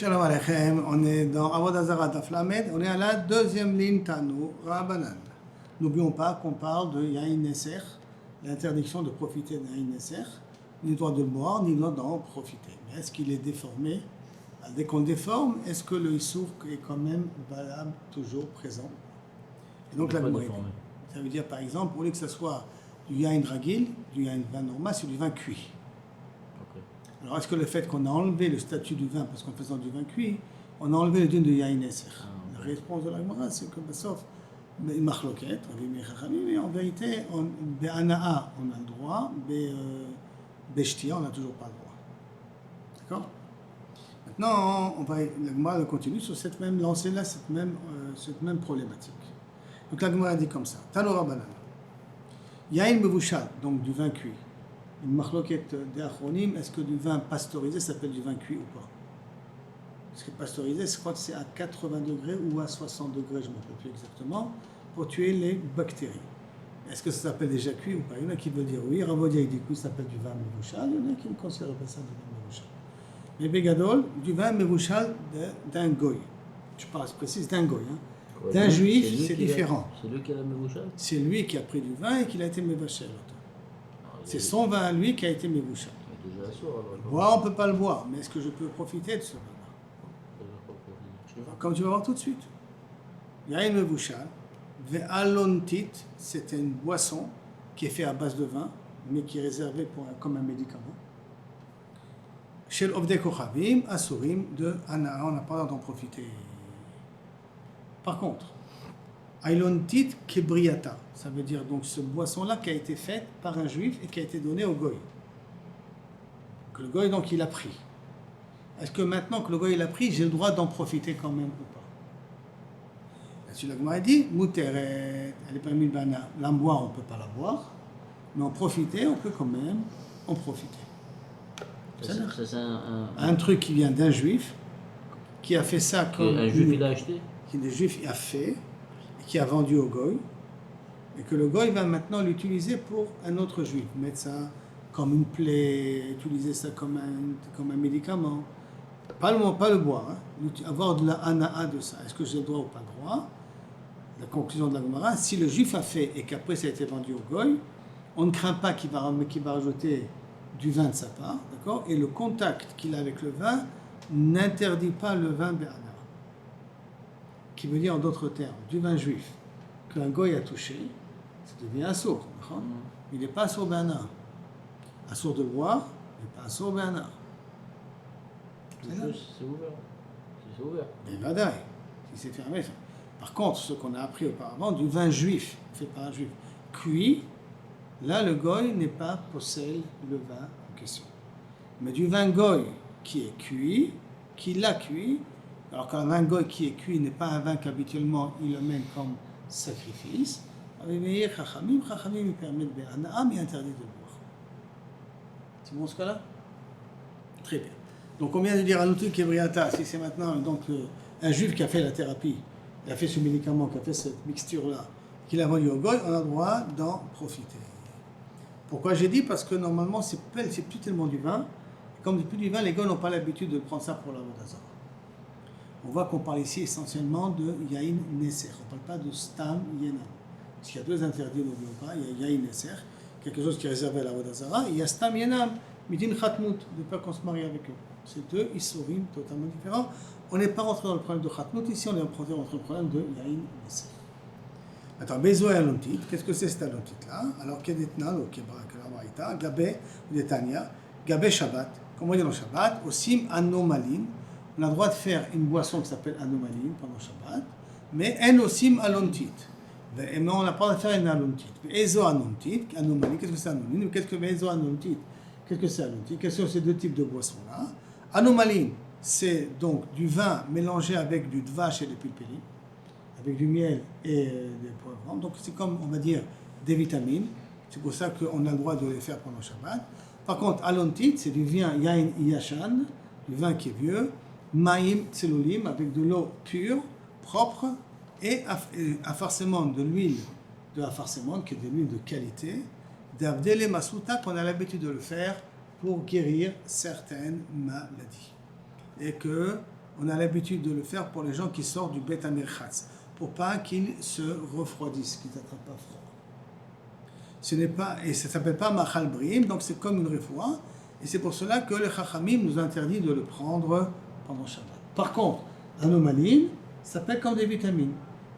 Shalom Aleichem, on est dans Avodah Zarah Daf Lamed, on est à la deuxième ligne Tanu Rabbanan. N'oublions pas qu'on parle de Yain Neser, l'interdiction de profiter d'un Yain Neser, ni le droit de le boire, ni le droit d'en profiter. Mais est-ce qu'il est déformé? Dès qu'on déforme, est-ce que le Issour est quand même valable, toujours présent? Et donc la ça veut dire par exemple, au lieu que ce soit du Yain Ragil, du Yain vin normal, c'est du vin cuit. Alors, est-ce que le fait qu'on a enlevé le statut du vin, parce qu'en faisant du vin cuit, on a enlevé le din de Yain Neser? La réponse de la Gemara, c'est que, sauf une machloket, mais en vérité, Be'ana'a, on a le droit, Be'shtia, on n'a toujours pas le droit. D'accord? Maintenant, la Gemara continue sur cette même lancée-là, cette même problématique. Donc, la Gemara dit comme ça: Tanu Rabbanan, Yain Mevushal, donc du vin cuit. Une machloquette d'Achronim, est-ce que du vin pasteurisé s'appelle du vin cuit ou pas? Parce que pasteurisé, je crois que c'est à 80 degrés ou à 60 degrés, je ne me rappelle plus exactement, pour tuer les bactéries. Est-ce que ça s'appelle déjà cuit ou pas? Il y en a qui veulent dire oui, Ravodia il dit que ça s'appelle du vin mevouchal, il y en a qui ne considèrent pas ça du vin mevouchal. Mais Bégadol, du vin mevouchal d'un goy. Je parle précise d'un goy. Ouais, d'un juif, c'est différent. C'est lui qui a la mevouchal? C'est lui qui a pris du vin et qui a été mevouchal. C'est son vin à lui qui a été mevouchal. Boire, on ne peut pas le boire, mais est-ce que je peux profiter de ce vin-là? Comme tu vas voir tout de suite. Il y a une mevouchal, ve'alontit, c'est une boisson qui est faite à base de vin, mais qui est réservée comme un médicament. Chez l'Ovdei Kochavim, Asurim, de Ana, on n'a pas le droit d'en profiter. Par contre, Ailontit kebriata, ça veut dire donc ce boisson-là qui a été faite par un juif et qui a été donné au goy. Que le goy donc il a pris. Est-ce que maintenant que le goy il a pris, j'ai le droit d'en profiter quand même ou pas? Là-dessus la Gemara dit, Mouteret, elle est permise de bana. La boire on ne peut pas la boire, mais en profiter on peut quand même en profiter. C'est un truc qui vient d'un juif, qui a fait ça comme... Un juif il a acheté? Qui le juif a fait, qui a vendu au goy, et que le goy va maintenant l'utiliser pour un autre juif, mettre ça comme une plaie, utiliser ça comme un médicament, pas le boire, avoir de la ana'a de ça. Est-ce que j'ai le droit ou pas le droit? La conclusion de la Gemara, si le juif a fait et qu'après ça a été vendu au goy, on ne craint pas qu'il va rajouter du vin de sa part, d'accord? Et le contact qu'il a avec le vin n'interdit pas le vin bé'ana. Qui veut dire en d'autres termes, du vin juif qu'un goy a touché, ça devient assour. Il n'est pas assour bé'ana. Assour de boire, mais pas assour bé'ana. C'est ouvert. C'est ouvert. Mais vadaï, si c'est fermé. Par contre, ce qu'on a appris auparavant, du vin juif, fait par un juif, cuit, là le goy n'est pas possède le vin en question. Mais du vin goy qui est cuit, qui l'a cuit, alors qu'un vin goy qui est cuit n'est pas un vin qu'habituellement il le mène comme sacrifice, Chachamim il permet de bé'ana, mais interdit de boire. C'est bon ce cas-là? Très bien. Donc on vient de dire à l'outil kebriata, si c'est maintenant donc, un juif qui a fait la thérapie, il a fait ce médicament, qui a fait cette mixture-là, qu'il a vendu au goy, on a le droit d'en profiter. Pourquoi j'ai dit? Parce que normalement c'est plus tellement du vin. Comme c'est plus du vin, les goys n'ont pas l'habitude de prendre ça pour la Avodah Zarah. On voit qu'on parle ici essentiellement de Yain Neser. On ne parle pas de Stam Yenam. Parce qu'il y a deux interdits, n'oublions pas. Il y a Yain Neser, quelque chose qui est réservé à la Avodah Zarah. Et il y a Stam Yenam, Midin Khatmout, de peur qu'on se marie avec eux. C'est deux Issourim totalement différents. On n'est pas rentré dans le problème de Khatmout. Ici, on est rentré dans le problème de Yain Neser. Attends, Bezo et Alontit. Qu'est-ce que c'est cet Alontit-là? Alors, Kedetna, ou Kebraïta, Gabé, ou Detania, Gabé Shabbat. Comment dire dans Shabbat? Osim Anomalin. On a le droit de faire une boisson qui s'appelle anomaline pendant Shabbat, mais en osim alontit. Mais on n'a pas le droit de faire une alontit. Ezo alontit, anomalie, qu'est-ce que c'est anomaline? Qu'est-ce que ezo alontit? Qu'est-ce que c'est alontit? Quels sont ces deux types de boissons-là? Anomaline, c'est donc du vin mélangé avec du dvash et des pulpéries, avec du miel et des poivrons. Donc c'est comme, on va dire, des vitamines. C'est pour ça qu'on a le droit de les faire pendant Shabbat. Par contre, alontit, c'est du vin yain yashan, du vin qui est vieux, Maïm tselulim, avec de l'eau pure, propre, et affarcement de l'huile de affarcement, qui est de l'huile de qualité, d'abdele masuta, qu'on a l'habitude de le faire pour guérir certaines maladies. Et que on a l'habitude de le faire pour les gens qui sortent du Beth Amerchatz, pour pas qu'ils se refroidissent, qu'ils n'attrapent pas froid. Ce n'est pas, et ça ne s'appelle pas Machal Brim, donc c'est comme une refoua, et c'est pour cela que le Chachamim nous interdit de le prendre pendant Shabbat. Par contre, anomaline, ça s'appelle comme des vitamines.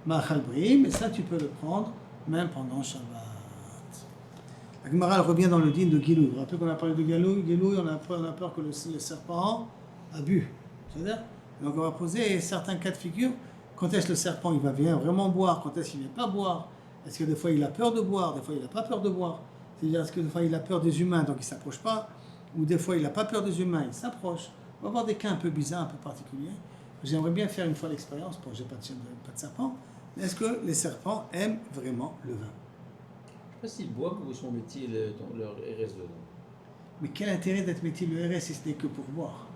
Machal Brim, et ça tu peux le prendre même pendant Shabbat. La Gemara revient dans le din de Gilou. Vous vous rappelez qu'on a parlé de Gilou, on a peur que le serpent a bu. C'est-à-dire, donc on va poser certains cas de figure. Quand est-ce que le serpent il va venir vraiment boire? Quand est-ce qu'il ne vient pas boire? Est-ce que des fois il a peur de boire? Des fois il n'a pas peur de boire? C'est-à-dire, est-ce que des fois il a peur des humains, donc il ne s'approche pas? Ou des fois il n'a pas peur des humains, il s'approche? On va avoir des cas un peu bizarres, un peu particuliers. J'aimerais bien faire une fois l'expérience, pour que je n'ai pas de serpent. Mais est-ce que les serpents aiment vraiment le vin? Je ne sais pas s'ils boivent ou ils sont métiers leur RS dedans. Mais quel intérêt d'être métier le RS si ce n'est que pour boire?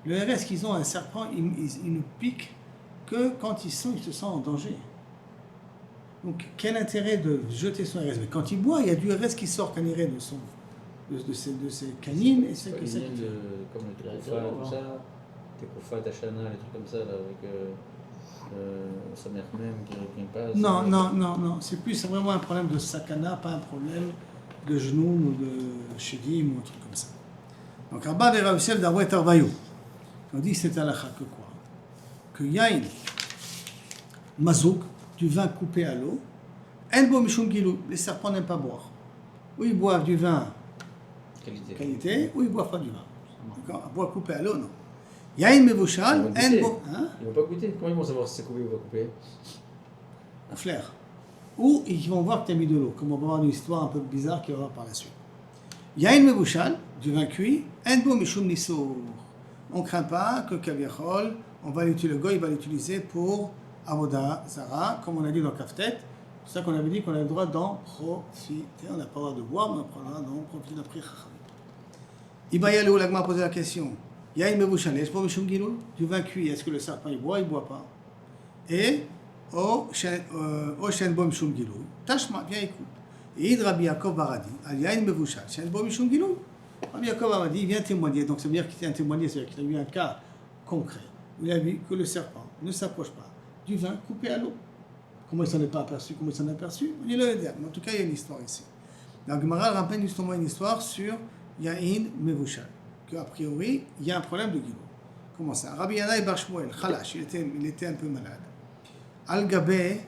Le RS qu'ils ont un serpent, il ne pique que quand ils se sentent en danger. Donc quel intérêt de jeter son RS? Mais quand il boit, il y a du RS qui sort caniré de ses canines et c'est que c'est comme le Tekofa, tout ça, Tekofa, Tachana, les trucs comme ça, là, avec sa mère même qui passe. Non, c'est vraiment un problème de sakana, pas un problème de genoux ou de shedim ou un truc comme ça. Donc Rabba Vera Yosef d'Avouet Arvayo, on dit que c'est halakha que quoi? Que yain, mazouk, du vin coupé à l'eau, enbo mishum gilou, les serpents n'aiment pas boire. Ou ils boivent du vin qualité, ou ils boivent pas du vin. D'accord? À boire coupé à l'eau, non. Yain mevushal, enbo. Ils vont pas goûter. Comment ils vont savoir si c'est coupé ou pas coupé? Un flair. Ou ils vont voir que tu as mis de l'eau, comme on va voir une histoire un peu bizarre qu'il y aura par la suite. Yain mevushal, du vin cuit, enbo mishum nisour. On ne craint pas que Kaviachol, le goy va l'utiliser pour Avoda Zara, comme on a dit dans Kaftet. C'est ça qu'on avait dit qu'on a le droit d'en profiter. On n'a pas le droit de boire, mais on a le droit d'en profiter d'après Chacham. Ibayalou, l'agma a posé la question. Yain mevushal, est-ce pour Mishum Gilou? Du vin cuit, est-ce que le serpent il boit pas? Et au Shen Bo Mishum Gilou, Tashma, viens écoute. Et Id Rabbi Yaakov Baradi, al Yain mevushal, Shen Bo Mishum Gilou. Rabbi Yaakov a dit, viens témoigner. Donc ça veut dire qu'il vient témoigner, c'est-à-dire qu'il a eu un cas concret où il a vu que le serpent ne s'approche pas du vin coupé à l'eau. Comment il s'en est pas aperçu? Comment il s'en est aperçu? On est le dire. Mais en tout cas, il y a une histoire ici. La Gemara rappelle justement une histoire sur Yain Mevushal, qu'a priori, il y a un problème de Gilou. Comment ça? Rabbi Yanaï Bar Shmuel, Khalash, il était un peu malade. Al-Gabé,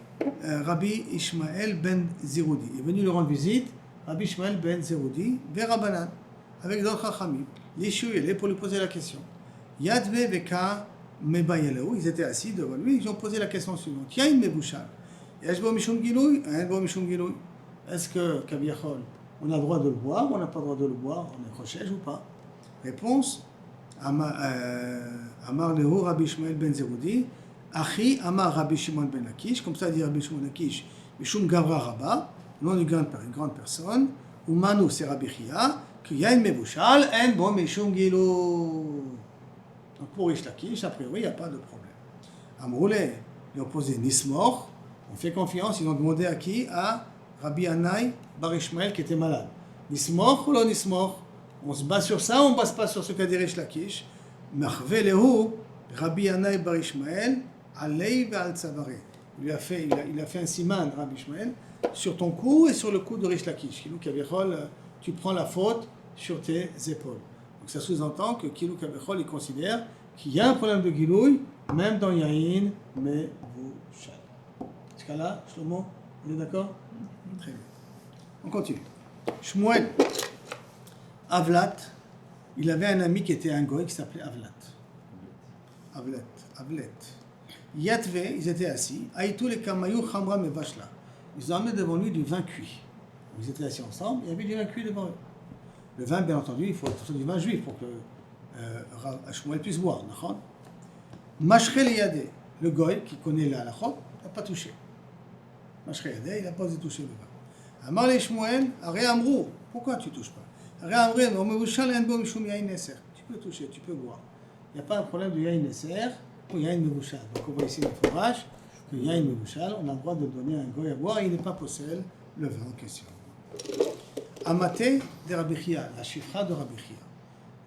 Rabbi Ishmael ben Zeroudi. Il est venu lui rendre visite, Rabbi Ishmael ben Zeroudi, vers Rabbanan, avec d'autres Chachamim. L'issue, il est pour lui poser la question. Yadve Veka Mebayelou, ils étaient assis devant lui, ils ont posé la question suivante. Yain Mevushal. Yashbo Mishum Gilouy, Yashbo Mishum Gilouy. Est-ce que, Kaviachol, on a le droit de le boire ou on n'a pas le droit de le boire? On est rochège ou pas? Réponse Amar Lehu Rabbi Ishmael ben Zeroudi, Achi Amar Rabbi Shimon ben Akish, comme ça dit Rabbi Shimon ben Akish, Mishum Gavra Rabba, nom d'une grande personne, ou Manu c'est Rabbi Chia, que Yain Mevushal, en bon Mishum Gilou. Donc pour Rish Lakish, a priori, il n'y a pas de problème. Amroulé, ils ont posé Nismor, on fait confiance, ils ont demandé à qui? À Rabbi Yanaï Bar Ishmael qui était malade. Nismor ou non Nismor? On se base sur ça, on ne base pas sur ce qu'a dit Rish Lakish. Marvé Lehu, Rabbi Yanaï Bar Ishmael, Alei Ve'al Tzavaré. Il a fait un siman, Rabbi Ishmael, sur ton cou et sur le cou de Rish Lakish. Kilou Kavichol, tu prends la faute sur tes épaules. Donc ça sous-entend que Kilou Kavichol, il considère qu'il y a un problème de Gilouï, même dans Yain, mais vous chal. Ce cas-là, Shlomo, on est d'accord? Très bien. On continue. Shmuel, Avlat, il avait un ami qui était un goy qui s'appelait Avlet. Yatve, ils étaient assis. Aïtou les kamayou chamra mevashla. Ils ont amené devant lui du vin cuit. Ils étaient assis ensemble, il y avait du vin cuit devant eux. Le vin, bien entendu, il faut du vin juif pour que Shmuel puisse boire. Mashre le yadé, le goy qui connaît la halachot, n'a pas touché. Mashre yadé, il n'a pas osé toucher le vin. Amar le Shmuel, Aré Amrou, pourquoi tu ne touches pas? Aré Amrou, on me bouchal en bo mishum yain neser. Tu peux toucher, tu peux boire. Il n'y a pas un problème de yain neser ou yain mebouchal. Donc on voit ici le forage que yain mebouchal, on a le droit de donner un goy à boire et il n'est pas possède le vin en question. Amate de Rabbi Chia, la chifra de Rabbi Chia.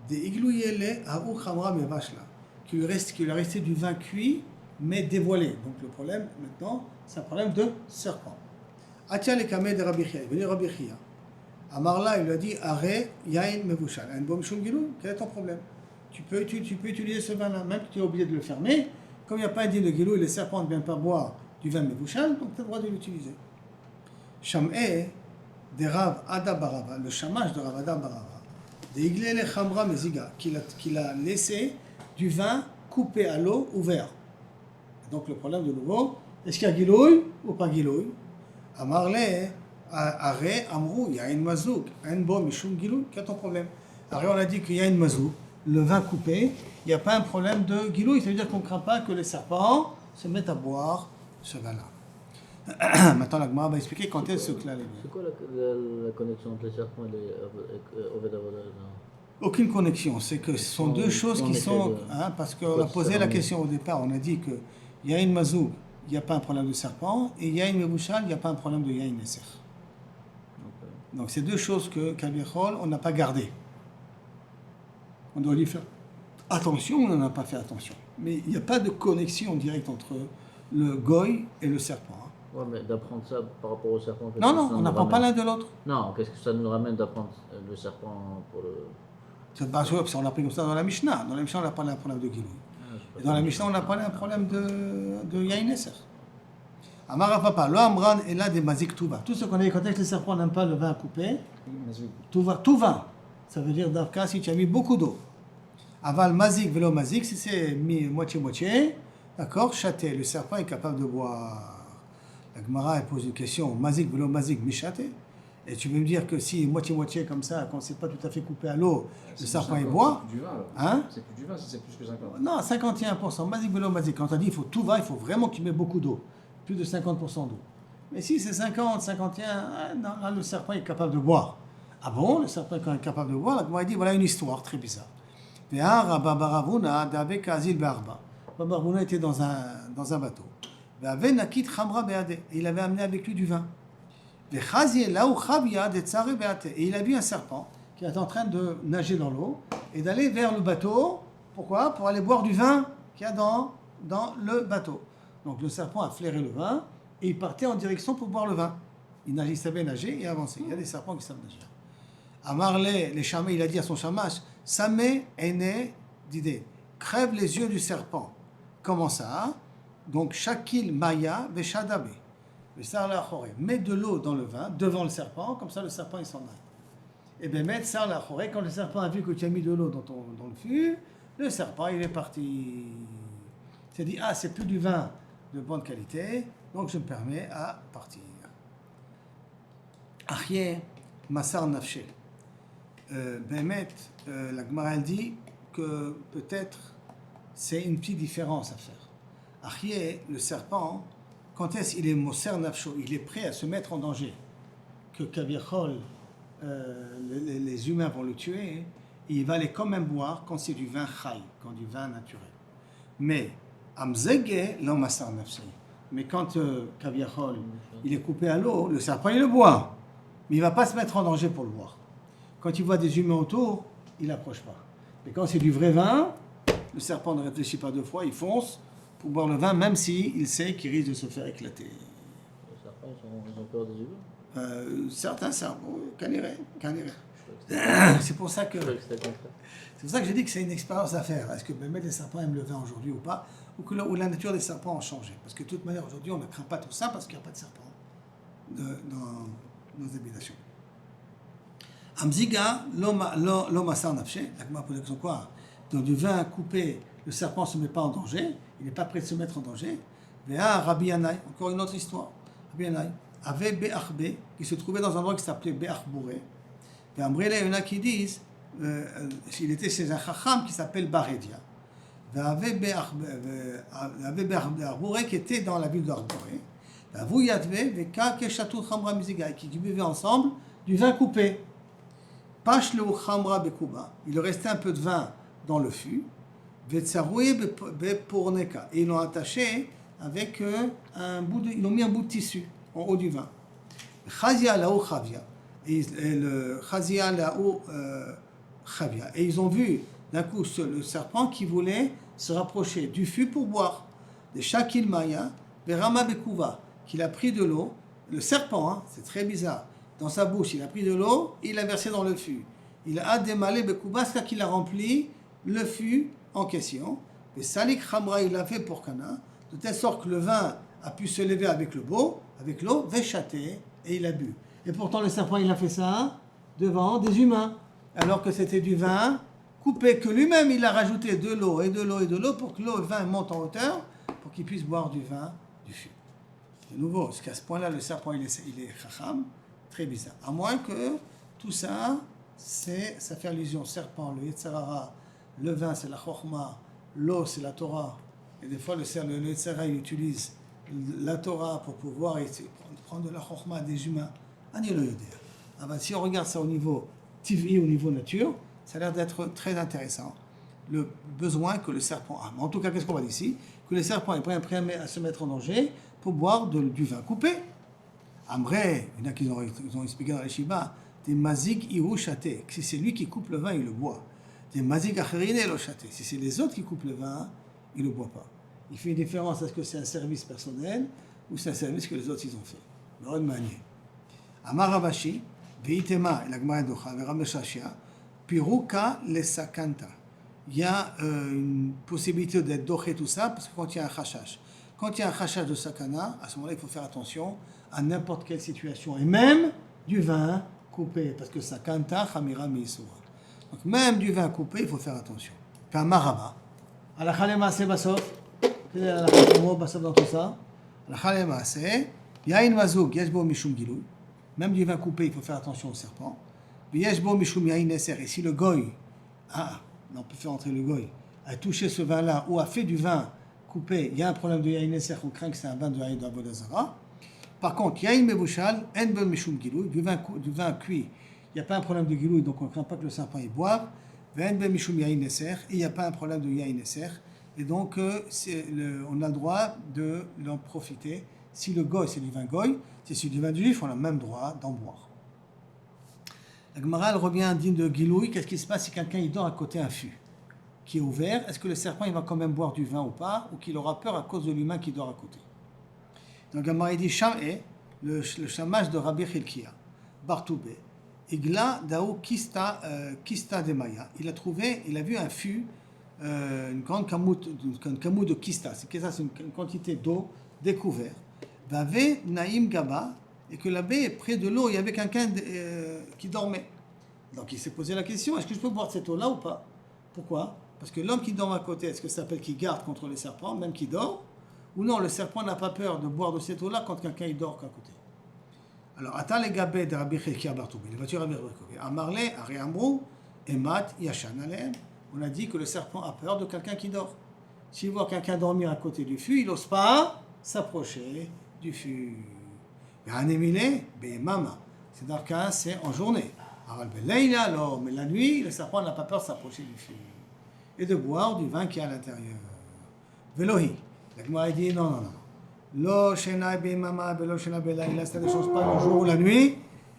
De iglouyele haou chamra mevashla. qu'il lui est resté du vin cuit, mais dévoilé. Donc le problème, maintenant, c'est un problème de serpent. Atia le kameh de Rabbi Chia. Il venait Rabbi Chia. Amarla, il lui a dit, Aré, yain mevushal. Un bon mishum gilou, quel est ton problème? Tu peux utiliser ce vin-là, même que tu es obligé de le fermer. Comme il n'y a pas un din de gilou et les serpents ne viennent pas boire du vin mevushal, donc tu as le droit de l'utiliser. Sham'e de Rav Ada Barava, le chamage de Rav Ada Barava, de Iglele Chamra Meziga, qu'il a laissé du vin coupé à l'eau ouvert. Donc le problème de nouveau, est-ce qu'il y a gilouï ou pas gilouï? Amarle, Aré, Amrou, il y a une mazouk, un bon mishum gilouï, quel est ton problème? Aré, on a dit qu'il y a une mazouk, le vin coupé, il n'y a pas un problème de gilouï, ça veut dire qu'on ne craint pas que les serpents se mettent à boire ce vin-là. Maintenant, la Gemara va expliquer quand est-ce que là. C'est quoi la connexion entre les serpents et les Oved Avoda? Aucune connexion, c'est que ce sont deux choses qui sont. Parce qu'on a posé la question au départ, on a dit qu'il y a une mazouk, il n'y a pas un problème de serpent, et il y a une mebouchal, il n'y a pas un problème de yain neser. Donc, c'est deux choses que Kavichol, on n'a pas gardées. On doit lui faire attention, on n'en a pas fait attention. Mais il n'y a pas de connexion directe entre le goy et le serpent. Ouais, mais d'apprendre ça par rapport au serpent. Non, on n'apprend pas l'un de l'autre. Non, qu'est-ce que ça nous ramène d'apprendre le serpent pour le. C'est pas sûr, on l'a pris comme ça dans la Mishnah. Dans la Mishnah, on a parlé d'un problème de Gilouï. Et dans la Mishnah, on a parlé d'un problème de Yain Neser. Amara Papa, lo Amran et là des Mazik Touva. Tout ce qu'on a dit, quand les serpents n'aiment pas le vin coupé, tout vin. Ça veut dire, dans le cas, si tu as mis beaucoup d'eau. Aval Mazik, vélo Mazik, si c'est mis moitié-moitié, d'accord, châté, le serpent est capable de boire. La Gemara pose une question, mazik, velo mazik, michaté. Et tu veux me dire que si moitié-moitié comme ça, quand c'est pas tout à fait coupé à l'eau, le serpent il boit. C'est plus du vin alors. Hein? C'est plus du vin si c'est plus que 50. Non, 51%. Mazik, velo mazik. Quand on dit il faut tout va, il faut vraiment qu'il mette beaucoup d'eau. Plus de 50% d'eau. Mais si c'est 50, 51, non, là le serpent est capable de boire. Ah bon, le serpent est capable de boire? La Gemara dit voilà une histoire très bizarre. Rabba Baravuna d'avec Azil Barba. Rabba Baravuna était dans un bateau. Et il avait amené avec lui du vin. Et il a vu un serpent qui était en train de nager dans l'eau et d'aller vers le bateau. Pourquoi? Pour aller boire du vin qu'il y a dans le bateau. Donc le serpent a flairé le vin et il partait en direction pour boire le vin. Il savait nager et avancer. Il y a des serpents qui savent nager. Amarle, les chamés, il a dit à son chamash, Samé aîné d'idée, crève les yeux du serpent. Comment ça? Donc, Shakil Maya Veshadabe. Mets de l'eau dans le vin, devant le serpent, comme ça le serpent il s'en aille. Et bien, mettre ça la forêt, quand le serpent a vu que tu as mis de l'eau dans le fût, le serpent il est parti. Il s'est dit, c'est plus du vin de bonne qualité, donc je me permets à partir. Achye Massar Nafshe. La Gemara dit que peut-être c'est une petite différence à faire. Achye, le serpent, quand est-ce qu'il est Moser Nafsho, il est prêt à se mettre en danger, que Kavichol, les humains vont le tuer, et il va aller quand même boire quand c'est du vin chai, quand du vin naturel. Mais Amzege, l'homme Moser Nafsho. Mais quand Kavichol, il est coupé à l'eau, le serpent il le boit, mais il ne va pas se mettre en danger pour le boire. Quand il voit des humains autour, il n'approche pas. Mais quand c'est du vrai vin, le serpent ne réfléchit pas deux fois, il fonce pour boire le vin, même s'il sait qu'il risque de se faire éclater. Les serpents, ils ont peur des humains? Certains serpents, canirés. C'est pour ça que j'ai dit que c'est une expérience à faire. Est-ce que même les serpents aiment le vin aujourd'hui ou pas, ou la nature des serpents a changé? Parce que de toute manière, aujourd'hui, on ne craint pas tout ça parce qu'il n'y a pas de serpents dans nos habitations. Amziga, l'homme à ça nafshe, la Gemara pose la question quoi? Dans du vin coupé, le serpent ne se met pas en danger, il n'est pas prêt de se mettre en danger. Véa Rabbi Yanaï, encore une autre histoire. Rabbi Yanaï avait Be'achbe, qui se trouvait dans un endroit qui s'appelait Be'achbouré. Et Ambrele, il y en a qui disent, il était chez un chacham qui s'appelle Baredia. Il avait Be'achbouré qui était dans la ville d'Arboré. Vous Yadve, Veka Keshatou Chamra Miziga, qui buvaient ensemble du vin coupé. Pash le Chamra Bekuba, il restait un peu de vin dans le fût. Et ils l'ont attaché avec ils ont mis un bout de tissu en haut du vin. Chazia laou chavia. Et le chazia laou chavia. Et ils ont vu d'un coup le serpent qui voulait se rapprocher du fût pour boire. De Shakil Maya, Verama Bekuva, qu'il a pris de l'eau, le serpent, hein, c'est très bizarre, dans sa bouche, il a pris de l'eau, il l'a versé dans le fût. Il a démalé Bekuva, c'est-à-dire qu'il a rempli le fût en question. Et Salik Khamra, il l'a fait pour Cana, de telle sorte que le vin a pu se lever avec l'eau, Véchaté, et il a bu. Et pourtant, le serpent, il a fait ça devant des humains, alors que c'était du vin coupé, que lui-même, il a rajouté de l'eau et de l'eau et de l'eau pour que l'eau et le vin montent en hauteur, pour qu'il puisse boire du vin du fût. De nouveau, parce qu'à ce point-là, le serpent, il est chacham, très bizarre. À moins que tout ça, ça fait allusion au serpent, le Yetzirara, le vin, c'est la chokhma, l'eau, c'est la Torah. Et des fois, le Yetzirara, il utilise la Torah pour pouvoir prendre de la chokhma des humains. Si on regarde ça au niveau tiv'i, au niveau nature, ça a l'air d'être très intéressant. Le besoin que le serpent a. Mais en tout cas, qu'est-ce qu'on va dire ici? Que le serpent est prêt à se mettre en danger pour boire du vin coupé. Amré, il y en a qui ont expliqué dans les Shiba, des mazik iru chaté. Si c'est lui qui coupe le vin, il le boit. Des mazik acharine lo chaté. Si c'est les autres qui coupent le vin, il ne le boit pas. Il fait une différence, est-ce que c'est un service personnel ou c'est un service que les autres ils ont fait. De bonne manière. Amar Ravashi, Veitema, la Gemara Docha, Verameshashia, Piruka le Sakanta. Il y a une possibilité d'être doché tout ça, parce que quand il y a un chashash. Quand il y a un chashash de sakana, à ce moment-là, il faut faire attention à n'importe quelle situation, et même du vin coupé, parce que sakanta, chamira meisura. Donc même du vin coupé, il faut faire attention. Puis un maraba. Alachalema se basof. Quel est l'alachalemo basof dans tout ça? Alachalema se. Yain mazouk, yeshbo mishum gilou. Même du vin coupé, il faut faire attention au serpent. Yeshbo mishum yain neser. Et si le goy, on peut faire entrer le goy, a touché ce vin-là ou a fait du vin coupé, il y a un problème de yain neser, on craint que c'est un vin de yain d'Avodazara. Par contre, yain mebouchal, en ben mishum gilou, du vin cuit, il n'y a pas un problème de gilou, donc on ne craint pas que le serpent y boive. En ben mishum yain neser, et il n'y a pas un problème de yain neser. Et donc, on a le droit de l'en profiter. Si le goy, c'est du vin goy, si c'est du vin juif, on a le même droit d'en boire. La Gemara, elle revient digne de Giloui. Qu'est-ce qui se passe si quelqu'un il dort à côté d'un fût qui est ouvert? Est-ce que le serpent il va quand même boire du vin ou pas? Ou qu'il aura peur à cause de l'humain qui dort à côté? Donc la Gemara dit Sham'e, le chamash de Rabbi Chilkia, Bartoubé, Igla Daou Kista de Maya. Il a vu un fût, une grande camoute de Kista. C'est une quantité d'eau découverte. Vave Naïm Gaba. Et que la baie est près de l'eau, il y avait quelqu'un qui dormait. Donc il s'est posé la question, est-ce que je peux boire de cette eau-là ou pas? Pourquoi? Parce que l'homme qui dort à côté, est-ce que ça s'appelle qu'il garde contre les serpents, même qui dort? Ou non, le serpent n'a pas peur de boire de cette eau-là quand quelqu'un il dort à côté. Alors, Ata le gabé de Rabbi Chilkia Bartoubé, les voitures Rabbi Chilkia, Amarle, Ari Amrou, Emat, Yashan Alem, on a dit que le serpent a peur de quelqu'un qui dort. S'il voit quelqu'un dormir à côté du fût, il n'ose pas s'approcher du fût. C'est dans le cas, c'est en journée. Mais la nuit, le serpent n'a pas peur de s'approcher du fût et de boire du vin qui est à l'intérieur. Velohi. La Gemara dit non. Lo shena be'mama velo shena be'laila, ça ne change pas le jour ou la nuit.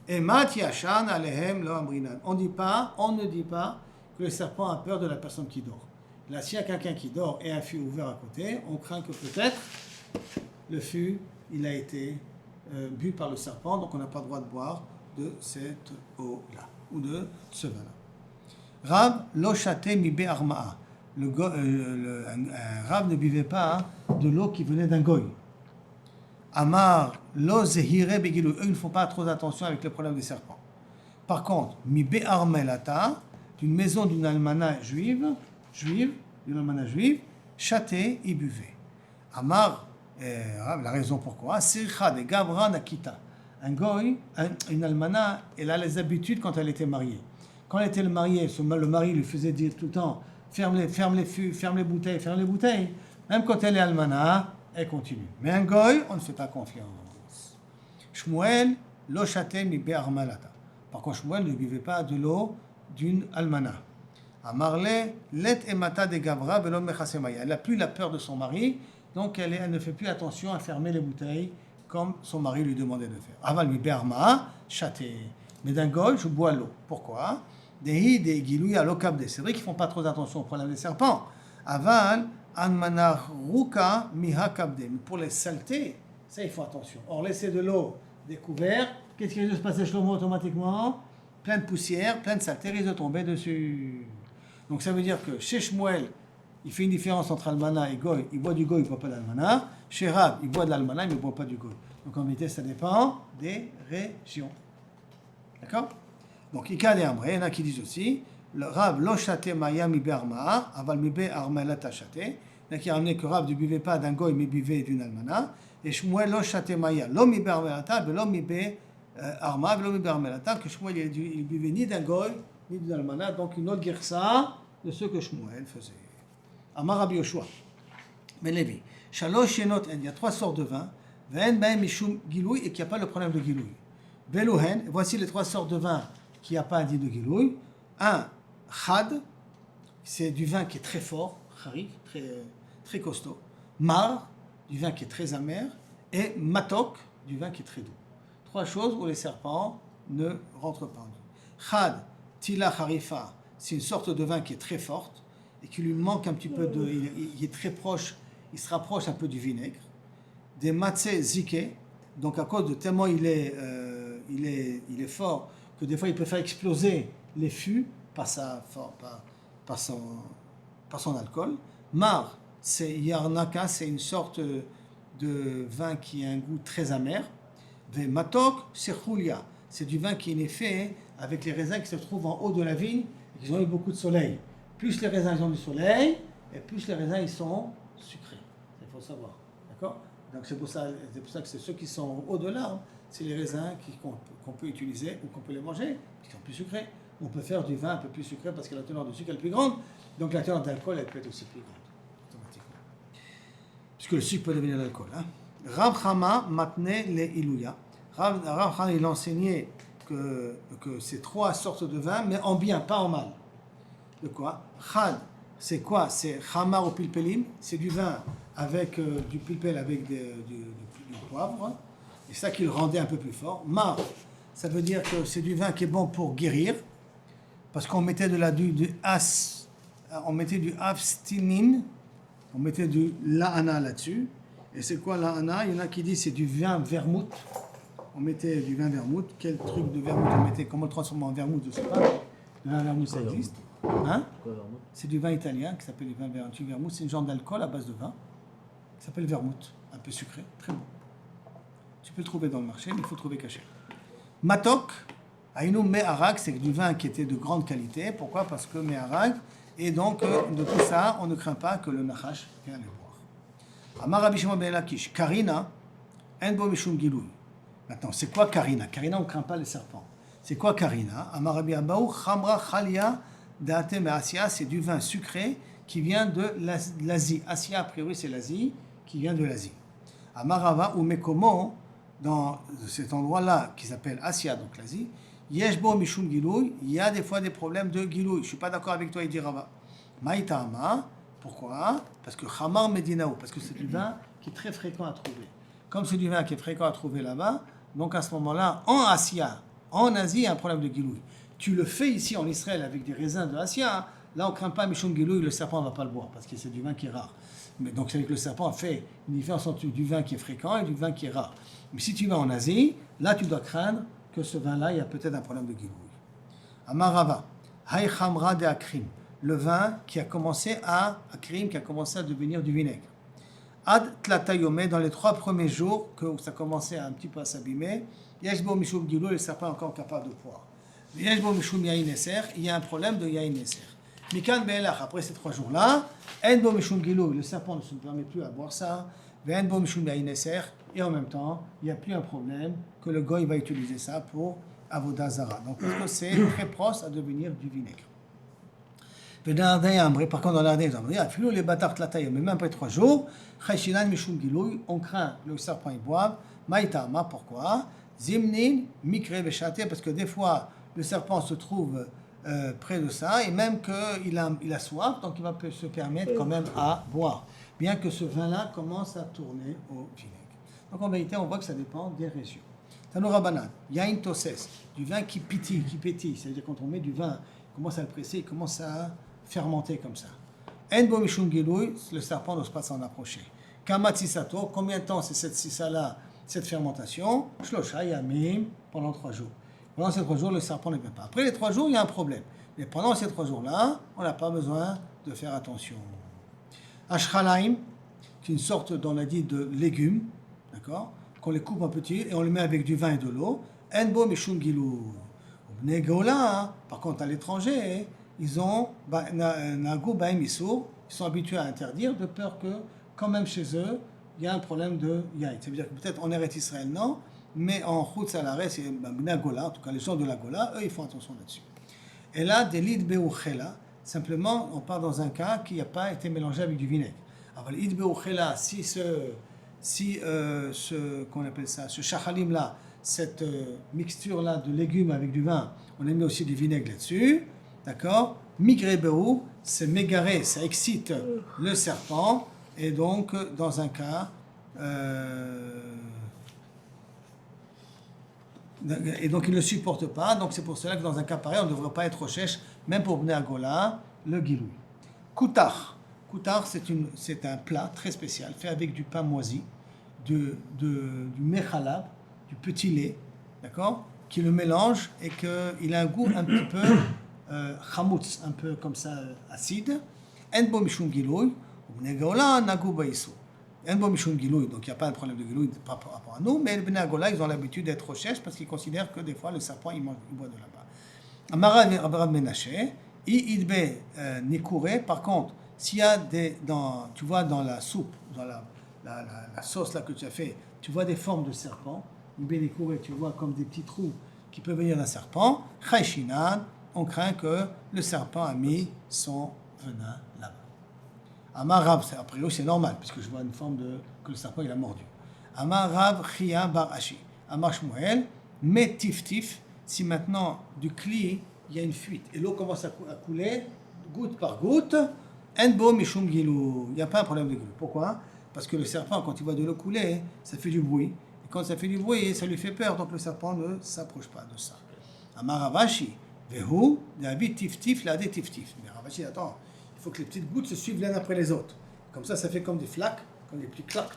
Et mat yashan alehem lo amrinan. On ne dit pas que le serpent a peur de la personne qui dort. Là, s'il y a quelqu'un qui dort et un fût ouvert à côté, on craint que peut-être le fût, il a été bu par le serpent, donc on n'a pas le droit de boire de cette eau-là, ou de ce vin-là. Rav lo shate mi be'arma'a. Un Rav ne buvait pas de l'eau qui venait d'un goy. Amar lo zehire begilou. Eux, ils ne font pas trop attention avec le problème des serpents. Par contre, mi be'armelata, d'une maison d'une almana juive, chaté, ils buvaient. Amar, la raison pourquoi, Sircha de Gavra Nakita. Un goy, une almana, elle a les habitudes quand elle était mariée. Quand elle était mariée, le mari lui faisait dire tout le temps ferme les fûts, ferme les bouteilles. Même quand elle est almana, elle continue. Mais un goy, on ne fait pas confiance. Shmuel, lo chaté mi be'armalata. Par contre, Shmuel ne buvait pas de l'eau d'une almana. Amarle, let emata de Gavra velo mechasemaya. Elle n'a plus la peur de son mari. Donc, elle ne fait plus attention à fermer les bouteilles comme son mari lui demandait de faire. Aval mi be'arma, chaté. Mais d'un goy, je bois l'eau. Pourquoi? Dehi de gilouya lokabde. C'est vrai qu'ils ne font pas trop attention au problème des serpents. Aval, Anmana Ruka Miha Kabde. Mais pour les saletés, ça il faut attention. Or, laisser de l'eau découverte, qu'est-ce qui risque de se passer Shlomo automatiquement? Plein de poussière, plein de saleté risque de tomber dessus. Donc ça veut dire que chez Shmuel, il fait une différence entre Almana et Goy. Il boit du Goy, il ne boit pas d'Almana. Chez Rab, il boit de l'Almana, mais il ne boit pas du Goy. Donc en vérité, ça dépend des régions. D'accord? Donc, Ika de Amre, il y en a qui disent aussi, le Rab, lo shate maya mi be'arma, aval mi be'arma la tachate. Il y en a qui ramenaient que Rab ne buvait pas d'un Goy, mais buvait d'une Almana. Et Shmuel, lo shate maya, lo mi be'arma la ta, lo mi be'arma, lo mi be'arma la ta, que Shmuel, il buvait ni d'un Goy, ni d'une Almana. Donc, une autre girsa de ce que Shmuel faisait. Amar Rabbi Yoshua, Ben Levi, Shalosh Yenot, il y a 3 sortes de vin, Ve'en Ba'em Mishum Giloui, et qu'il n'y a pas le problème de Giloui. Ve'luhen, voici les 3 sortes de vin qui n'y a pas dit de Giloui. Un, Chad, c'est du vin qui est très fort, Charik, très costaud. Mar, du vin qui est très amer. Et Matok, du vin qui est très doux. 3 choses où les serpents ne rentrent pas en nous. Chad, Tila Harifa, c'est une sorte de vin qui est très forte et qui lui manque un petit peu de... Il est très proche, il se rapproche un peu du vinaigre. Des Matzeh Zike, donc à cause de tellement il est fort, que des fois il peut faire exploser les fûts par son alcool. Mar, c'est Yarnaka, c'est une sorte de vin qui a un goût très amer. Ve Matok, c'est Chulia, c'est du vin qui est fait avec les raisins qui se trouvent en haut de la vigne et qui ont eu beaucoup de soleil. Plus les raisins ont du soleil, et plus les raisins ils sont sucrés. Il faut savoir. D'accord? Donc c'est pour ça que c'est ceux qui sont au-delà, hein, c'est les raisins qu'on peut utiliser ou qu'on peut les manger, qui sont plus sucrés. On peut faire du vin un peu plus sucré parce que la teneur de sucre est plus grande, donc la teneur d'alcool elle peut être aussi plus grande, automatiquement. Puisque le sucre peut devenir l'alcool. Hein. Rav Chama matne le ilouya. Rav Chama il enseignait que ces 3 sortes de vin, mais en bien, pas en mal. De quoi? Chad, c'est quoi? C'est Chamar ou Pilpelim, c'est du vin avec du pilpel avec du poivre, et ça qui le rendait un peu plus fort. Mar, ça veut dire que c'est du vin qui est bon pour guérir, parce qu'on mettait on mettait du abstinine, on mettait du lahana là-dessus. Et c'est quoi lahana? Il y en a qui disent c'est du vin vermouth. On mettait du vin vermouth. Quel truc de vermouth on mettait? Comment le transformer en vermouth? Je ne sais pas. Le vin vermouth, ça existe. Hein? C'est du vin italien qui s'appelle du vin vermouth. C'est une genre d'alcool à base de vin qui s'appelle vermouth, un peu sucré, très bon. Tu peux le trouver dans le marché, mais il faut le trouver caché. Matok, Aïnou Meharag, c'est du vin qui était de grande qualité. Pourquoi? Parce que Meharag, et donc de tout ça, on ne craint pas que le Nachash vienne le boire. Amar Rabbi Shimon ben Lakish, Karina, Enbo Mishum Giloui. Maintenant, c'est quoi Karina? Karina, on ne craint pas les serpents. C'est quoi Karina? Amar Rabbi Abaou, Khamra Khalia, Date Me'asia, c'est du vin sucré qui vient de l'Asie. Asia, a priori, c'est l'Asie, qui vient de l'Asie. Amarava ou Mekomo, dans cet endroit-là, qui s'appelle Asia, donc l'Asie, Yeshbo Mishum Gilouy, il y a des fois des problèmes de Gilouy. Je ne suis pas d'accord avec toi, il dit Rava. Maïtama, pourquoi? Parce que Khamar Medinaou, parce que c'est du vin qui est très fréquent à trouver. Comme c'est du vin qui est fréquent à trouver là-bas, donc à ce moment-là, en Asia, en Asie, il y a un problème de Gilouy. Tu le fais ici en Israël avec des raisins de Asia, là on ne craint pas Mishum Gilouy, le serpent ne va pas le boire, parce que c'est du vin qui est rare. Mais donc c'est que le serpent fait une différence entre du vin qui est fréquent et du vin qui est rare. Mais si tu vas en Asie, là tu dois craindre que ce vin-là, il y a peut-être un problème de Gilouy. Amarava, Hay Khamra de Akrim, le vin qui a commencé à Akrim, qui a commencé à devenir du vinaigre. Ad Tlatayome, dans les 3 premiers jours, que ça commençait un petit peu à s'abîmer, Yeshbo Mishum Gilouy, le serpent est encore capable de boire. Yeshbo Mishum Yain Eser, il y a un problème de Yain Eser. Mikan Be'elach, après ces 3 jours-là, Enbo Mishum Gilouy, le serpent ne se permet plus à boire ça, Enbo Mishum Yain Eser, et en même temps, il n'y a plus un problème que le goy va utiliser ça pour Avodah Zara. Donc, parce que c'est très proche à devenir du vinaigre. Par contre, dans l'Ardin, les bâtards tlataï, mais même après 3 jours, Chaychinan Mishum Gilouy, on craint le serpent et boive, Maïtama, pourquoi? Zimnin, Mikre Beshate, parce que des fois, le serpent se trouve près de ça, et même qu'il a soif, donc il va se permettre quand même à boire, bien que ce vin-là commence à tourner au vinaigre. Donc en vérité, on voit que ça dépend des régions. Tanoura Banan, Yain Toses, du vin qui pétille, c'est-à-dire quand on met du vin, il commence à le presser, il commence à fermenter comme ça. En bo mishum giloui, le serpent n'ose pas s'en approcher. Kama tzisato, combien de temps c'est cette sissa-là, cette fermentation? Shlosha yamim, pendant 3 jours. Pendant ces 3 jours, le serpent ne peut pas. Après les 3 jours, il y a un problème. Mais pendant ces 3 jours-là, on n'a pas besoin de faire attention. Ashchalaim, qui est une sorte, on a dit, de légumes, d'accord, qu'on les coupe en petits et on les met avec du vin et de l'eau. Enbo mishum gilou. Bnei Gola, par contre, à l'étranger, ils ont Nagu Baim Issour, ils sont habitués à interdire de peur que, quand même chez eux, il y a un problème de yaït. C'est-à-dire que peut-être en Eretz Israël, non, mais en Chutz Alaret, c'est Bnei Gola, en tout cas les gens de la Gola, eux, ils font attention là-dessus. Et là, Delid Beuchela, simplement, on part dans un cas qui n'a pas été mélangé avec du vinaigre. Alors, l'id Beuchela, si qu'on appelle ça, ce shachalim-là, cette mixture-là de légumes avec du vin, on a mis aussi du vinaigre là-dessus, d'accord? Migré Beou, c'est mégaré, ça excite le serpent, et donc, dans un cas, et donc il ne le supporte pas, donc c'est pour cela que dans un cas pareil, on ne devrait pas être au chèche, même pour Bnei Agola, le giloui. Koutar, c'est un plat très spécial, fait avec du pain moisi, du mechalab, du petit lait, d'accord, qui le mélange et qu'il a un goût un petit peu chamoutz, un peu comme ça acide. En bo mishum giloui, Bnei Agola nagu baïsou. En bo mishum giloui, donc il n'y a pas de problème de giloui par rapport à nous, mais les Bnei Agola, ils ont l'habitude d'être recherche parce qu'ils considèrent que des fois le serpent il boit de là-bas. Amara Rav Menashe, idbe nikouré, par contre, s'il y a tu vois dans la soupe, dans la sauce là que tu as fait, tu vois des formes de serpent, tu vois comme des petits trous qui peuvent venir d'un serpent, chayshinan, on craint que le serpent a mis son venin là-bas. Amar Rav, a priori c'est normal, puisque je vois une forme que le serpent il a mordu. Amar Rav Chia bar Ashi. Amar Shmuel, mais tif, si maintenant du cli, il y a une fuite, et l'eau commence à couler, goutte par goutte, enbo mishum gilou. Il n'y a pas un problème de gilou. Pourquoi? Parce que le serpent, quand il voit de l'eau couler, ça fait du bruit. Et quand ça fait du bruit, ça lui fait peur, donc le serpent ne s'approche pas de ça. Amar Ravashi, vehu, David tif, la tif. Mais Ravashi, attends, il faut que les petites gouttes se suivent l'un après les autres. Comme ça fait comme des flaques, comme des petits clac,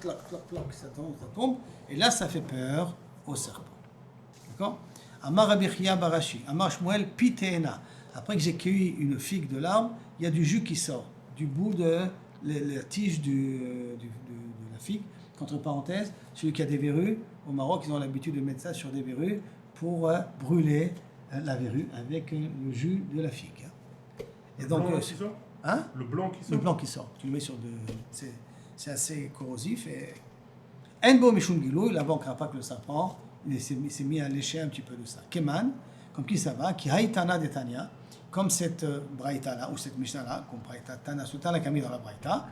ça tombe, et là, ça fait peur au serpent. D'accord? Amar Rabbi Chia Barashi, Amar Shmuel Piteena. Après que j'ai cueilli une figue de l'arbre, il y a du jus qui sort du bout de la tige de la figue. Entre parenthèses, celui qui a des verrues, au Maroc, ils ont l'habitude de mettre ça sur des verrues pour brûler la verrue avec le jus de la figue. Et donc, le blanc qui sort. Hein? Le blanc qui sort. Le blanc qui sort. Tu le mets sur c'est assez corrosif. Et Enbo Mishum Gilou, là-bas on ne craint pas que le serpent il s'est mis à lécher un petit peu de ça. Keman, comme qui ça va, qui haïtana detania, comme cette braïta-là, ou cette mishnah-là, comme braïta, tana sultana qui a mis dans la braïta,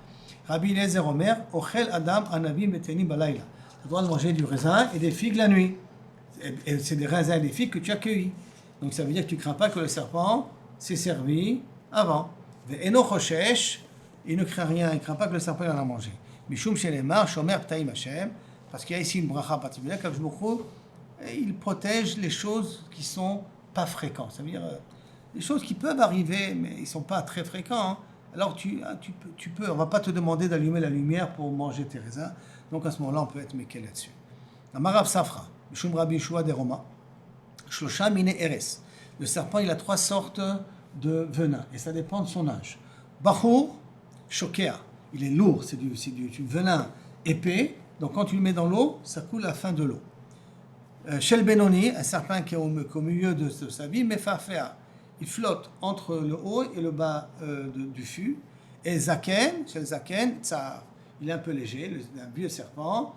Rabbi Eliezer Omer, Ochel Adam Anavi Meteni Balayla. Tu as le droit de manger du raisin et des figues la nuit. Et c'est des raisins et des figues que tu as cueillis. Donc ça veut dire que tu ne crains pas que le serpent s'est servi avant. Eno Choshesh, il ne craint rien, il ne craint pas que le serpent en a mangé. Mishum Shelemar, Shomer Ptaim Hashem, parce qu'il y a ici une bracha particulière, comme je me trouve, il protège les choses qui ne sont pas fréquentes. Ça veut dire les choses qui peuvent arriver, mais ils ne sont pas très fréquents. Hein. Alors tu peux, on ne va pas te demander d'allumer la lumière pour manger tes raisins. Donc à ce moment-là, on peut être méqué là-dessus. Amarav Safra, Mishum Rabbi Yeshua de Roma, Shlosha Mine Eres. Le serpent, il a 3 sortes de venin, et ça dépend de son âge. Bachour, Shokea, il est lourd, c'est du venin épais, donc quand tu le mets dans l'eau, ça coule à la fin de l'eau. Shel Benoni, un serpent qui est au milieu de sa vie, Mefafea, il flotte entre le haut et le bas du fût. Et Zaken, Shel Zaken, Tsar, il est un peu léger, un vieux serpent,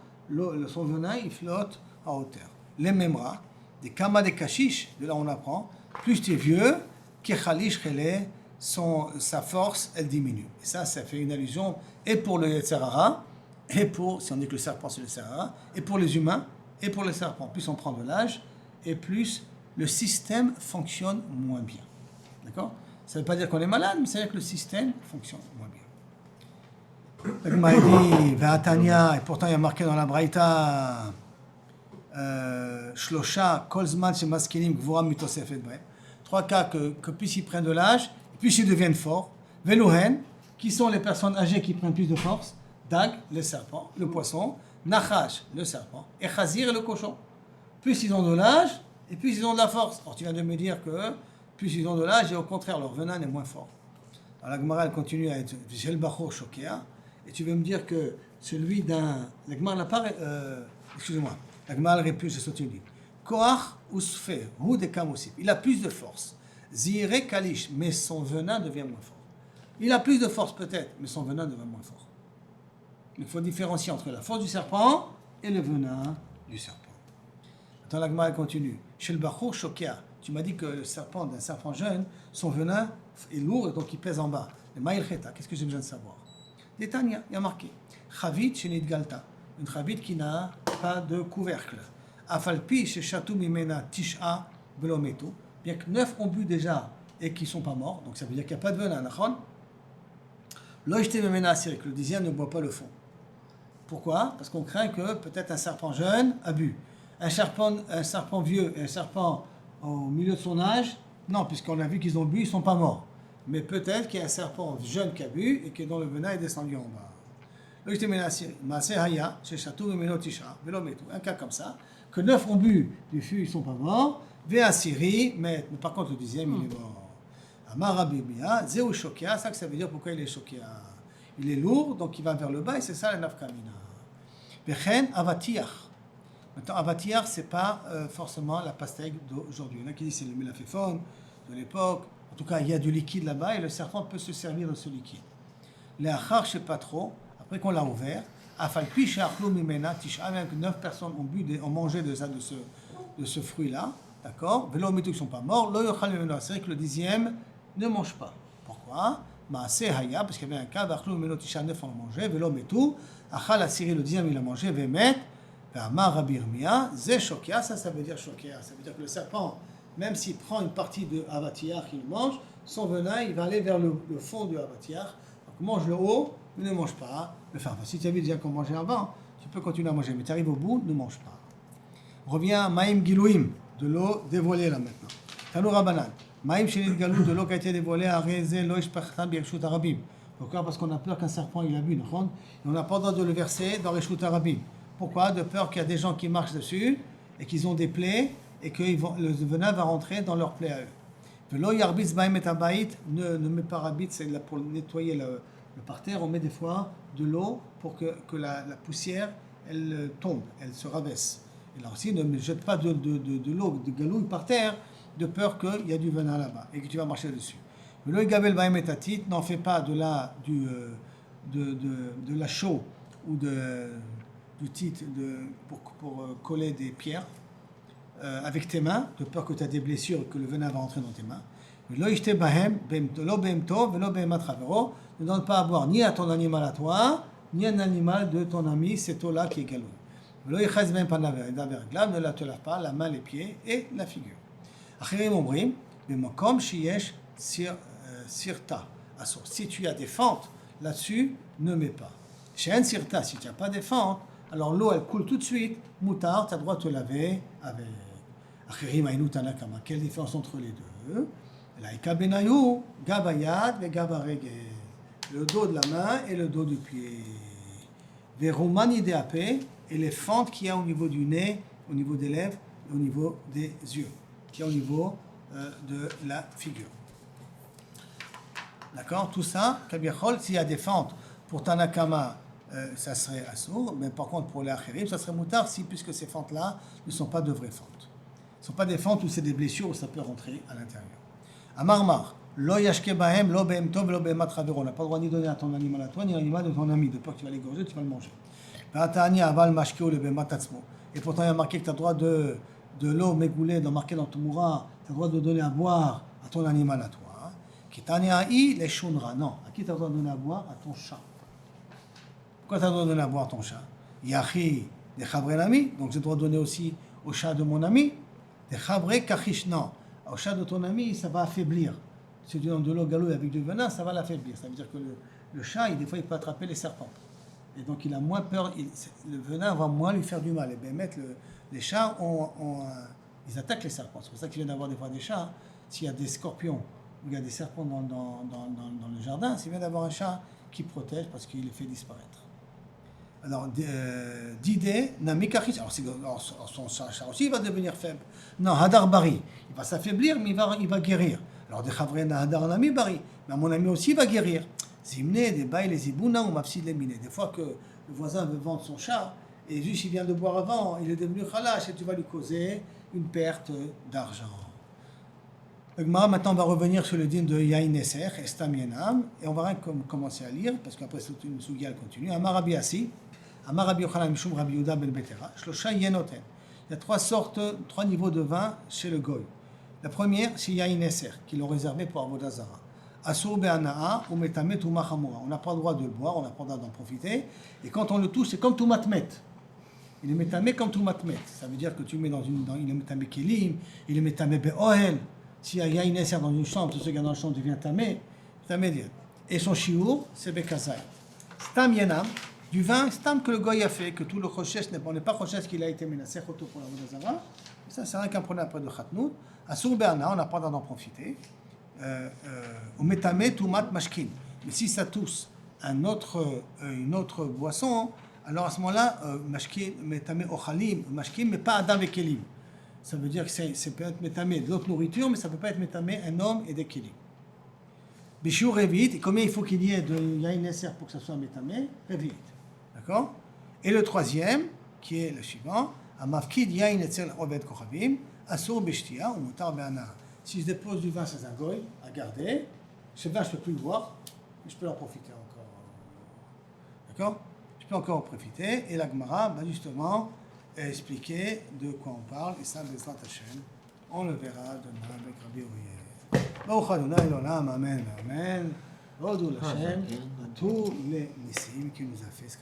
son venin, il flotte en hauteur. Les Memra, des Kama de Kashish, de là on apprend, plus tu es vieux, Kechalish Chele, sa force, elle diminue. Et ça fait une allusion, et pour le Yetzer Hara, et pour, si on dit que le serpent c'est le Yetzer Hara, et pour les humains, et pour les serpents. Plus on prend de l'âge, et plus le système fonctionne moins bien. D'accord? Ça ne veut pas dire qu'on est malade, mais ça veut dire que le système fonctionne moins bien. Il m'a dit, Ve'atania, et pourtant il y a marqué dans la Braïta, Shlosha, Kolzman, Shemaskinim, Gvura, Mitosef, et bref. 3 cas que plus ils prennent de l'âge, plus ils deviennent forts. Veluhen, Qui sont les personnes âgées qui prennent plus de force? Dag, le serpent, le poisson, Nachash, le serpent, et Chazir, le cochon. Plus ils ont de l'âge, et plus ils ont de la force. Or, tu viens de me dire que plus ils ont de l'âge, et au contraire, leur venin est moins fort. Alors, la Gemara, elle continue à être Vigel Bacho Shokea, et tu veux me dire que celui d'un. La Gemara n'a pas. Excusez-moi, la Gemara aurait pu, j'ai sauté une ligne. Koach Usfe, Hu de Kamosip. Il a plus de force. Zire Kalish, mais son venin devient moins fort. Il a plus de force peut-être, mais son venin devient moins fort. Il faut différencier entre la force du serpent et le venin du serpent. Attends, la Gemara continue. Chez le Bachur Shokea, tu m'as dit que le serpent, d'un serpent jeune, son venin est lourd et donc il pèse en bas. Le Maïl Cheta, qu'est-ce que j'ai besoin de savoir? Détania, il y a marqué. Chavit chez Nidgalta, une chavit qui n'a pas de couvercle. Afalpi chez Chatou Mimena Tisha Velometu, bien que 9 ont bu déjà et qui ne sont pas morts, donc ça veut dire qu'il n'y a pas de venin, d'accord? L'ojte Mimena Asirik, le 10e ne boit pas le fond. Pourquoi? Parce qu'on craint que peut-être un serpent jeune a bu. Un serpent vieux et un serpent au milieu de son âge, non, puisqu'on a vu qu'ils ont bu, ils ne sont pas morts. Mais peut-être qu'il y a un serpent jeune qui a bu et dont le venin est descendu en bas. Un cas comme ça, que 9 ont bu du fût, ils ne sont pas morts. Mais par contre, le 10e, il est mort. Amarabibia, Zéou Shokia, ça veut dire pourquoi il est Shokia. Il est lourd, donc il va vers le bas et c'est ça la nafkamina. Vechen avatiach. Maintenant, avatiach, ce n'est pas forcément la pastèque d'aujourd'hui. Il y en a qui disent que c'est le mélaféphone de l'époque. En tout cas, il y a du liquide là-bas et le serpent peut se servir de ce liquide. Les achar, je ne sais pas trop, après qu'on l'a ouvert, afalpi she'achlou mimena tisha, même que 9 personnes ont mangé de ce fruit-là, d'accord? Velo mitu, qui ne sont pas morts, lo yochal mimeno, c'est vrai que le 10e ne mange pas. Pourquoi? Maase haya, parce qu'il y avait un cas, vachlou mimeno tisha, 9 ont mangé, velo mitu, achal asiri, le 10e il a mangé, vemet, ve'amar rabbi Yirmiyah, ze shokia, ça veut dire shokia, ça veut dire que le serpent, même s'il prend une partie de avatiach qu'il mange, son venin, il va aller vers le fond du avatiach. Donc mange le haut, mais ne mange pas le fin. Enfin, si tu as vu déjà qu'on mangeait avant, tu peux continuer à manger, mais tu arrives au bout, ne mange pas. On revient à Maïm Gilouim, de l'eau dévoilée là maintenant. Tanou Rabanan, Maïm Shenit Galou, de l'eau qui a été dévoilée à Rezé, Loïch Pachtan, Birchut Arabim. Pourquoi? Parce qu'on a peur qu'un serpent il a bu, et on n'a pas le droit de le verser dans Reshut Arabim. Pourquoi? De peur qu'il y a des gens qui marchent dessus et qu'ils ont des plaies et que le venin va rentrer dans leurs plaies à eux. Velo Yarbitz Baïm et Abaït, ne met pas Rabit, c'est là pour nettoyer le parterre, on met des fois de l'eau pour que la poussière elle tombe, elle se rabaisse. Et là aussi, ne jette pas de l'eau, de galouille par terre, de peur qu'il y a du venin là-bas et que tu vas marcher dessus. Velo Yagabel Baïm et Tatit, n'en fais pas de la chaux ou du titre pour coller des pierres avec tes mains, de peur que tu as des blessures et que le venin va rentrer dans tes mains. Ne donne pas à boire ni à ton animal à toi, ni à un animal de ton ami, cette eau-là qui est galouille. Ne la te lave pas la main, les pieds et la figure. Si tu as des fentes là-dessus, ne mets pas. Chez un sirta, si tu n'as pas des fentes, alors l'eau elle coule tout de suite, moutard, tu as le droit de te laver avec. Quelle différence entre les deux? Le dos de la main et le dos du pied. Et les fentes qu'il y a au niveau du nez, au niveau des lèvres, au niveau des yeux, qui est au niveau de la figure. D'accord? Tout ça, s'il y a des fentes pour Tanakama, ça serait assourd, mais par contre pour les Acherim, ça serait moutard puisque ces fentes-là ne sont pas de vraies fentes. Ce ne sont pas des fentes où c'est des blessures où ça peut rentrer à l'intérieur. Amarmar, lo yashke bahem, lo behem tov, lo behem atravero. On n'a pas le droit ni donner à ton animal à toi, ni à l'animal de ton ami. De peur que tu vas l'égorger, tu vas le manger. Et pourtant, il y a marqué que tu as le droit de l'eau mégoulée, marqué dans ton moura, tu as le droit de donner à boire à ton animal à toi. Kitania'i les shunra. Non, à qui tu as le droit de donner à boire? À ton chat. Pourquoi tu as le droit de donner à boire à ton chat? Yachi des chabre l'ami, donc j'ai le droit de donner aussi au chat de mon ami. Des chabre kachish, non. Au chat de ton ami, ça va affaiblir. Si tu donnes de l'eau galouille avec du venin, ça va l'affaiblir. Ça veut dire que le chat, des fois, il peut attraper les serpents. Et donc, il a moins peur, le venin va moins lui faire du mal. Et bien, les chats, ils attaquent les serpents. C'est pour ça qu'il vient d'avoir des fois des chats. S'il y a des scorpions il y a des serpents dans le jardin, c'est bien d'avoir un chat qui protège parce qu'il les fait disparaître. Alors, d'idée, Namikachis, alors son chat aussi il va devenir faible. Non, Hadar Bari, il va s'affaiblir, mais il va guérir. Alors, des Chavrena Hadar Nami Bari, mais mon ami aussi va guérir. Zimne, des bails, les Ibouna ou Mafsid les Mine. Des fois que le voisin veut vendre son chat, et juste il vient de boire avant, il est devenu khalash, et tu vas lui causer une perte d'argent. Maintenant, on va revenir sur le din de Yain Neser, Estam Yenam, et on va commencer à lire, parce qu'après, c'est une sougia, elle continue. Amar Rabbi Assi, Amar Rabbi Yochanan Mishum Rabbi Yehuda ben Betera, Shlosha Yenoten. Il y a trois niveaux de vin chez le Goy. La première, c'est Yain Neser, qu'ils l'ont réservé pour Avodah Zara. Asur be'ana'a ou metamet ou machamura. On n'a pas le droit de le boire, on n'a pas le droit d'en profiter. Et quand on le touche, c'est comme tout matmet. Il est métamé comme tout matmet. Ça veut dire que tu mets il est métamé kelim, il est métamé be'ohel. S'il y a une esser dans une chambre, tout ce qui est dans la chambre devient tamé. Et son chiour, c'est bekazai. Stam yenam, du vin, stam que le goy a fait, que tout le choshesh on n'est pas choshesh qu'il a été menacé pour la vodazara. Ça, c'est rien qu'un problème après de khatnout. Asur be'ana, on n'a pas le droit d'en profiter. Au métamé, tout mat mashkin. Mais si ça tousse une autre boisson, alors à ce moment-là, mashkin, métamé ochalim, mashkin, mais pas adam et kelim. Ça veut dire que c'est peut être métamé de l'autre nourriture, mais ça ne peut pas être métamé un homme et des kelim. Bishur revit, et combien il faut qu'il y ait de yain neser pour que ça soit métamé? Revit. D'accord? Et le troisième, qui est le suivant, amafkid yain neser obed kochavim, asur bishtia ou mutar be'ana. Si je dépose du vin chez un goy à garder, ce vin je ne peux plus le boire, mais je peux en profiter encore. D'accord? Je peux encore en profiter. Et la Gemara va justement expliquer de quoi on parle. Et ça, Bezrat Hashem, on le verra demain avec Rabbi Uriel. Baruch Adonai l'olam, amen, amen. Rodou l'Hashem, à tous les nissim qu'il nous a fait ce